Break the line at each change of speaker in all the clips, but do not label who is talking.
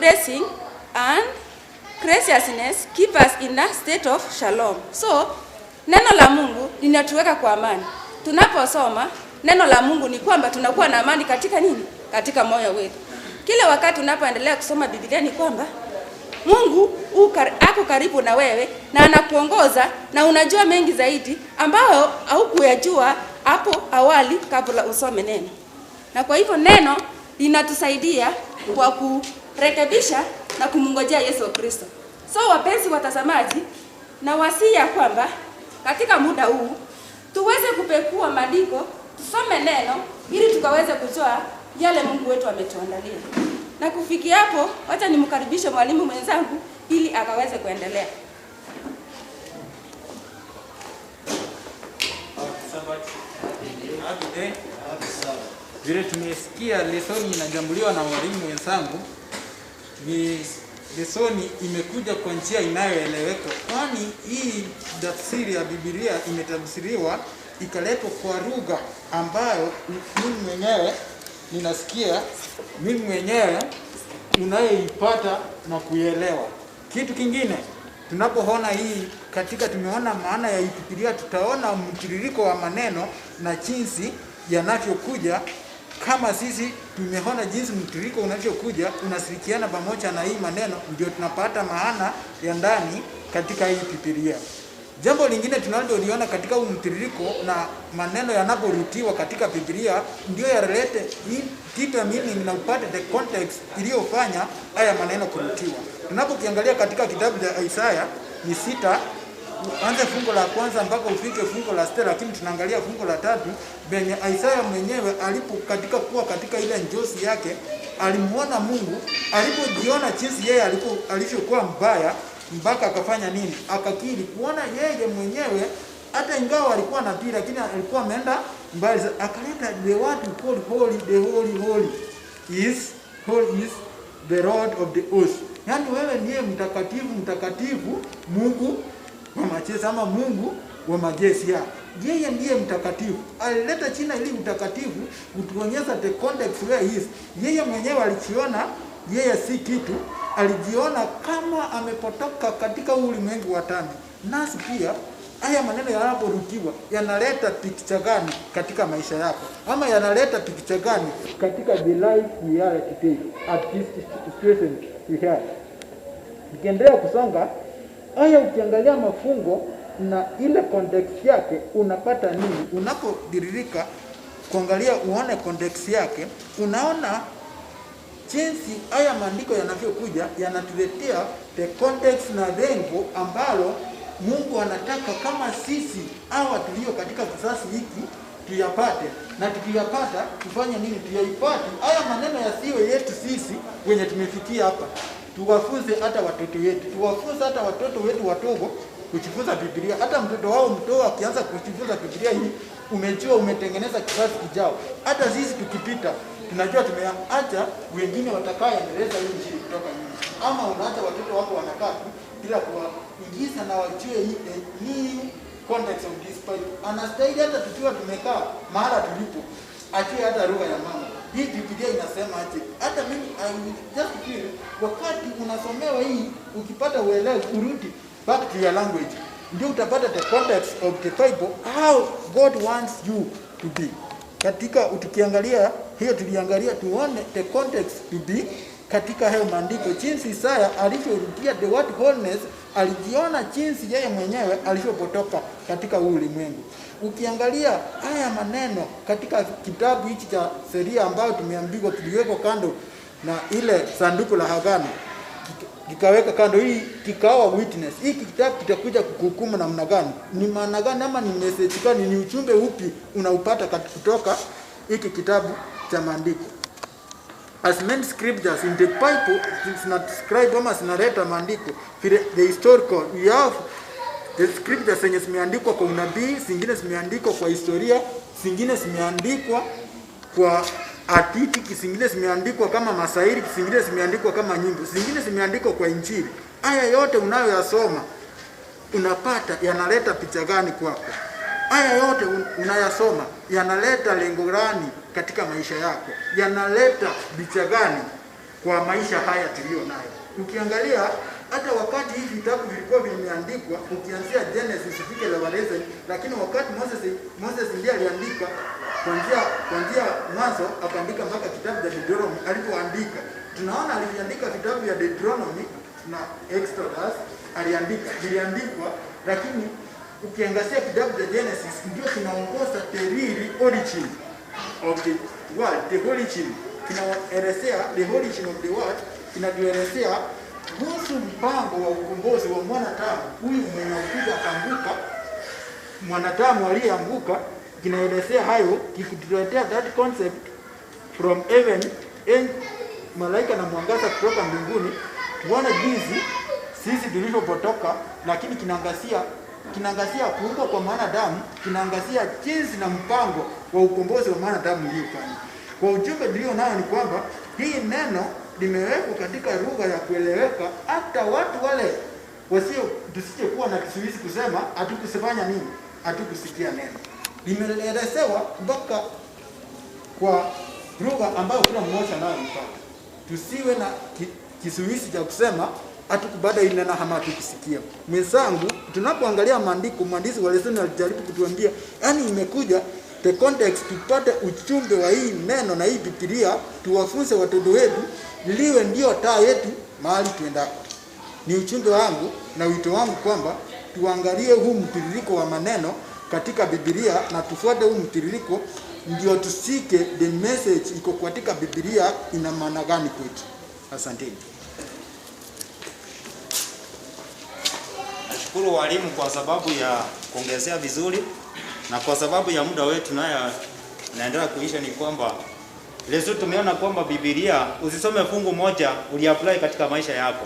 blessing and graciousness keep us in a state of shalom. So, neno la Mungu linatuweka kwa amani. Tunaposoma neno la Mungu ni kwamba tunakuwa na amani katika nini? Katika moyo wetu. Kila wakati unapoendelea kusoma Biblia ni kwamba Mungu ako karibu na wewe na anakuongoza na unajua mengi zaidi ambayo haukuyajua hapo awali kabla usome neno. Na kwa hivyo neno linatusaidia kwa kurekebisha na kumngojea Yesu Kristo. So wapenzi watazamaji, na wasia kwamba katika muda huu tuweze kupekua maandiko, tusome neno ili tukaweze kujua yale Mungu wetu ametuandalia. Na kufikia hapo, wacha nimkaribishe mwalimu mwenzangu ili akaweze kuendelea.
Vile tumesikia lesoni inajambuliwa na mwalimu mwenzangu, ni lesoni imekuja kwa njia inayoeleweka, kwani hii tafsiri ya Biblia imetafsiriwa ikaletwa kwa lugha ambayo mimi mwenyewe ninasikia, mimi mwenyewe unayeipata na kuielewa. Kitu kingine, tunapoona hii katika tumeona maana ya Biblia, tutaona mtiririko wa maneno na jinsi yanavyokuja. Kama sisi tumeona jinsi mtiririko unavyokuja unashirikiana pamoja na hii maneno, ndio tunapata maana ya ndani katika hii Biblia. Jambo lingine tunaloliona katika huu mtiririko na maneno yanaporutiwa katika Biblia ndio yarelete hii deeper meaning na upate the context iliyofanya haya maneno kurutiwa. Tunapokiangalia katika kitabu cha Isaya ni 6, anze fungu la kwanza mpaka ufike fungu la 6, lakini tunaangalia fungu la 3 benye Isaya mwenyewe kuwa katika ile njozi yake, alimuona Mungu, alipojiona jinsi yeye alivyokuwa mbaya, mpaka akafanya nini? Akakiri kuona yeye mwenyewe hata ingawa alikuwa nabii, lakini alikuwa ameenda mbali. Akaleta the word called holy, the holy is the Lord of the hosts. Yani wewe ndiye mtakatifu Mungu wa majeshi, ama Mungu wa majeshi. Yeye ndiye mtakatifu. Alileta jina ili utakatifu kutuonyesha the context where he is. Yeye mwenyewe alijiona yeye si kitu, alijiona kama amepotoka katika ulimwengu wa dhambi. Nasi pia haya maneno yanaporutiwa yanaleta picha gani katika maisha yako, ama yanaleta picha gani katika the life we are today at this situation we have. Ukiendelea kusonga haya, ukiangalia mafungo na ile context yake unapata nini? Unapodirika kuangalia uone context yake, unaona jinsi haya maandiko yanavyokuja yanatuletea the context na lengo ambalo Mungu anataka kama sisi hawa tulio katika kizazi hiki tuyapate, na tukiyapata tufanye nini? Tuyaipate haya maneno yasiwe yetu sisi wenye tumefikia hapa, tuwafunze hata watoto wetu, tuwafunze hata watoto wetu wadogo kujifunza Biblia. Hata mtoto wao mtoto akianza kujifunza Biblia hii, umejua umetengeneza kizazi kijao. Hata sisi tukipita tunajua tumeacha wengine watakaoendeleza hii injili kutoka nyuma, ama unaacha watoto wako wanakaa bila kuwaingiza na wajue hii context of this Bible. Anastahili hata tukiwa tumekaa mahali tulipo achie hata lugha ya mama. Hii Biblia inasema aje? Hata mimi I just feel wakati unasomewa hii, ukipata uelewa, urudi back to your language, ndio utapata the context of the Bible, how God wants you to be. Katika tukiangalia hiyo, tuliangalia tuone the context to be katika hayo maandiko, jinsi Isaya alivyorudia the word wholeness, alijiona jinsi yeye mwenyewe alivyopotoka katika ulimwengu. Ukiangalia haya maneno katika kitabu hiki cha sheria ambayo tumeambiwa kiliwekwa kando na ile sanduku la agano, kikaweka kando, hii kikawa witness. Hii kitabu kitakuja kuhukumu namna gani? Ni maana gani, ama ni message gani, ni ujumbe upi unaupata kutoka hiki kitabu cha maandiko? As many scriptures in the Bible describe ama zinaleta maandiko the historical, we have the scriptures zenye zimeandikwa kwa unabii, zingine zimeandikwa kwa historia, zingine zimeandikwa kwa hadithi, zingine zimeandikwa kama masairi, zingine zimeandikwa kama nyimbo, zingine zimeandikwa kwa injili. Haya yote unayoyasoma unapata yanaleta picha gani kwako? Haya yote unayasoma yanaleta lengo gani katika maisha yako? Yanaleta picha gani
kwa maisha haya tuliyo nayo. Ukiangalia hata wakati hivi vitabu vilikuwa vimeandikwa, ukianzia Genesis ufike Revelation, lakini wakati Moses ndiye aliandika kuanzia mwanzo akaandika mpaka kitabu cha Deuteronomy. Alipoandika tunaona aliandika vitabu vya Deuteronomy na Exodus viliandikwa, lakini ukiangazia kitabu cha Genesis ndio kinaongoza the real origin of the world, the origin, kinaelezea the origin of the world, kinatuelezea kuhusu mpango wa ukombozi wa mwanadamu huyu mwenye kuja akaanguka, mwanadamu aliyeanguka. Kinaelezea hayo, kikutuletea that concept from heaven, malaika na mwangaza kutoka mbinguni, tuone jinsi sisi tulivyopotoka, lakini kinaangazia kuumbwa kwa mwanadamu, kinaangazia jinsi na mpango wa ukombozi wa mwanadamu uliofanywa. Kwa ujumbe nilio nayo ni kwamba hii neno limewekwa katika lugha ya kueleweka, hata watu wale tusije kuwa na kisuizi kusema hatukusifanya nini, hatukusikia neno. Limeelezewa mpaka kwa lugha ambayo kila mmoja nayo mpaka. Tusiwe na kisuizi cha kusema hatukubada ile na hama tukisikia. Mwenzangu, tunapoangalia maandiko, mwandishi wa lesoni alijaribu kutuambia, yani imekuja the context tupate ujumbe wa hii neno na hii Biblia, tuwafunze watoto wetu, liwe ndio taa yetu mahali tuendako. Ni ujumbe wangu na wito wangu kwamba tuangalie huu mtiririko wa maneno katika Biblia na tufuate huu mtiririko, ndio tusike the message iko katika Biblia ina maana gani kwetu. Asanteni.
Nashukuru walimu kwa sababu ya kuongezea vizuri, na kwa sababu ya muda wetu naendelea kuisha, ni kwamba leo tumeona kwamba Biblia usisome fungu moja uliapply katika maisha yako.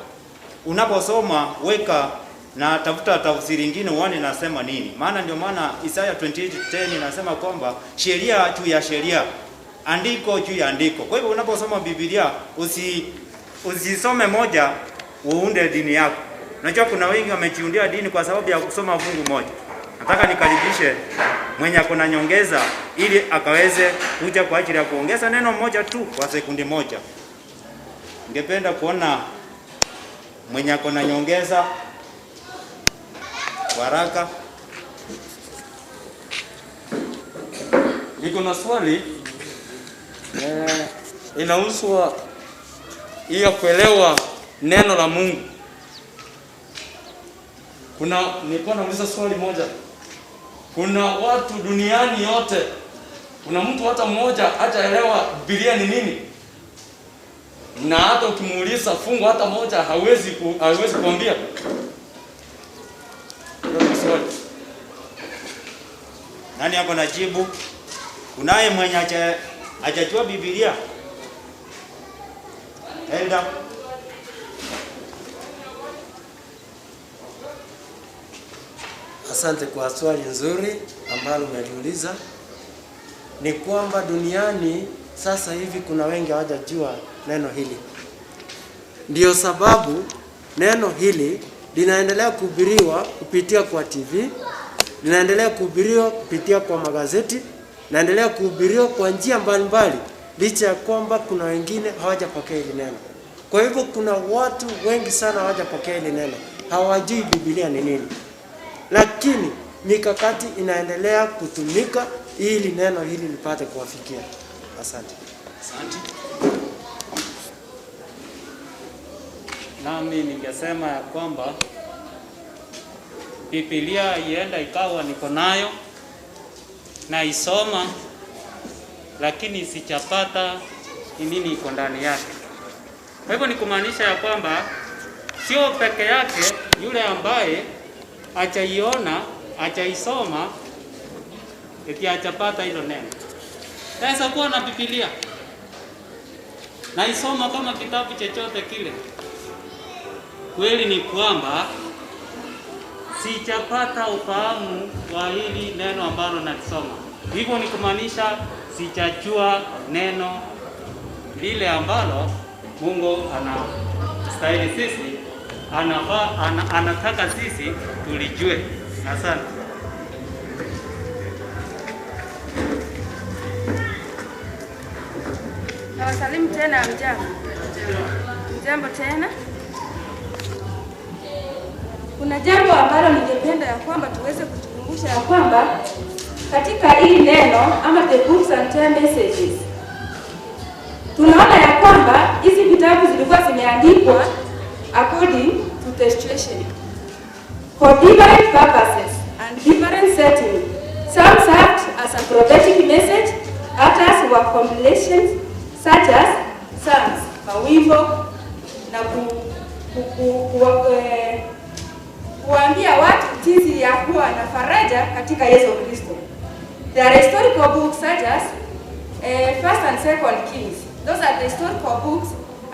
Unaposoma weka na tafuta tafsiri nyingine uone nasema nini. Maana ndio maana Isaya 28:10 inasema kwamba sheria juu ya sheria, andiko juu ya andiko. Kwa hivyo unaposoma Biblia usisome moja uunde dini yako. Unajua kuna wengi wamejiundia dini kwa sababu ya kusoma fungu moja. Nataka nikaribishe mwenye kuna nyongeza ili akaweze kuja kwa ajili ya kuongeza neno moja tu kwa sekundi moja. Ningependa kuona mwenye kuna nyongeza waraka.
Niko na swali inahusu hiyo kuelewa neno la Mungu. Nilikuwa nauliza swali moja. Kuna watu duniani yote, kuna mtu hata mmoja hataelewa Biblia ni nini? Na hata ukimuuliza fungu hata moja hawezi kuambia.
Nani yako najibu? Kunaye mwenye hajajua Biblia? Enda.
Asante kwa swali nzuri ambalo umeliuliza. Ni kwamba duniani sasa hivi kuna wengi hawajajua neno hili. Ndio sababu neno hili linaendelea kuhubiriwa kupitia kwa TV, linaendelea kuhubiriwa kupitia kwa magazeti, linaendelea kuhubiriwa kwa njia mbalimbali, licha ya kwamba kuna wengine hawajapokea hili neno. Kwa hivyo kuna watu wengi sana hawajapokea hili neno, hawajui Biblia ni nini. Lakini mikakati inaendelea kutumika ili neno hili lipate kuwafikia. Asante.
Asante.
Nami ningesema ya kwamba Biblia ienda ikawa niko nayo na isoma, lakini sichapata ni nini iko ndani yake. Kwa hivyo ni kumaanisha ya kwamba sio peke yake yule ambaye achaiona, achaisoma, eti achapata hilo neno. Sasa kuwa na Biblia na isoma kama kitabu chochote kile, kweli ni kwamba sichapata ufahamu wa hili neno ambalo nalisoma. Hivyo ni kumaanisha sichajua neno lile ambalo Mungu anastahili sisi, anataka sisi tulijue. Asante.
Nawasalimu tena mjambo. Jambo tena. Kuna jambo ambalo ningependa ya kwamba tuweze kutukumbusha ya kwamba katika hili neno ama the books and 10 messages tunaona ya kwamba hizi vitabu zilikuwa zimeandikwa according to the situation for different purposes and different settings. Some served as a prophetic message, others were compilations such as psalms, mawimbo na kuambia watu jinsi ya kuwa na faraja katika Yesu Kristo. There are historical books such as First and Second Kings. Those are the historical books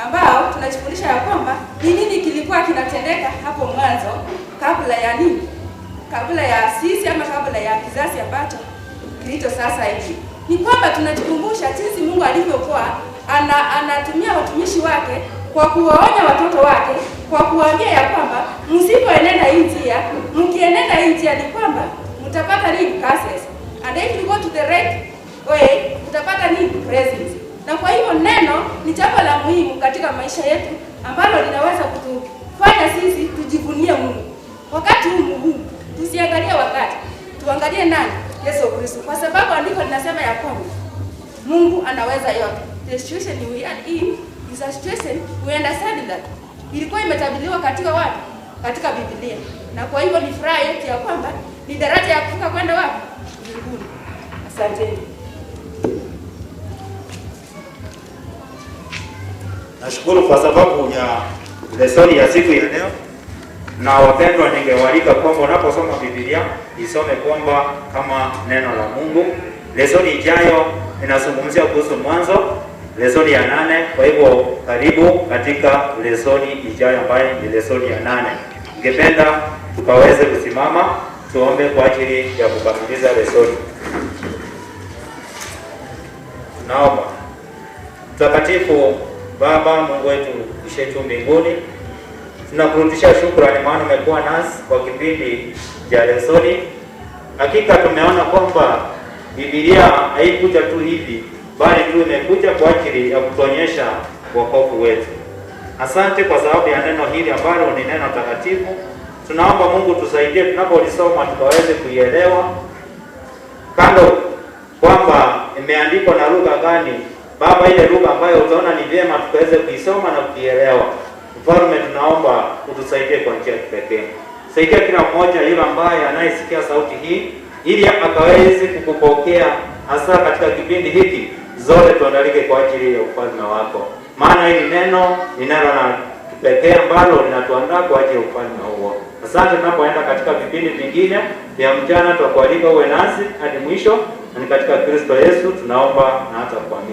ambao tunajifundisha ya kwamba ni nini kilikuwa kinatendeka hapo mwanzo kabla ya nini? Kabla ya sisi ama kabla ya kizazi ambacho kilicho sasa hivi. Ni kwamba tunajikumbusha jinsi Mungu alivyokuwa anatumia watumishi wake kwa kuwaonya watoto wake, kwa kuwaambia ya kwamba msipoenenda hii njia, mkienenda hii njia ni kwamba mtapata nini? Curses. And if you go to the right way, mtapata nini? Blessings. Na kwa hivyo neno ni jambo la muhimu katika maisha yetu ambalo linaweza kutufanya sisi tujivunie Mungu. Wakati huu tusiangalie wakati, tuangalie nani? Yesu Kristo. Kwa sababu andiko linasema ya kwamba Mungu anaweza yote. The situation we are in is a situation we understand that ilikuwa imetabiriwa katika wapi? Katika Biblia. Na kwa hivyo ni furaha yetu ya kwamba ni daraja ya kuvuka kwenda wapi? Mbinguni. Asante.
Nashukuru kwa sababu ya lesoni ya siku ya leo, na wapendwa, ningewalika kwamba unaposoma Biblia isome kwamba kama neno la Mungu. Lesoni ijayo inazungumzia kuhusu Mwanzo, lesoni ya 8. Kwa hivyo karibu katika lesoni ijayo ambayo ni lesoni ya 8. Ningependa tukaweze kusimama tuombe kwa ajili ya kukamilisha lesoni. Naomba. Mtakatifu Baba Mungu wetu ushetu mbinguni, tunakurudishia shukrani maana umekuwa nasi kwa kipindi cha lesoni. Hakika tumeona kwamba Biblia haikuja tu hivi, bali tu imekuja kwa ajili ya kutuonyesha wokovu wetu. Asante kwa sababu ya neno hili ambalo ni neno takatifu. Tunaomba Mungu tusaidie tunapolisoma tukaweze kuielewa, kando kwamba imeandikwa na lugha gani. Baba, ile lugha ambayo utaona ni vyema tukaweze kuisoma na kuielewa. Mfalme, tunaomba utusaidie kwa njia ya kipekee. Saidia kila mmoja yule ambaye anayesikia sauti hii ili akaweze kukupokea hasa katika kipindi hiki. Zote tuandalike kwa ajili ya ufalme wako. Maana hili neno ni neno la kipekee ambalo linatuandaa kwa ajili ya ufalme huo. Asante, tunapoenda katika vipindi vingine vya mchana tutakualika uwe nasi hadi mwisho. Na katika Kristo Yesu tunaomba na hata kuamini.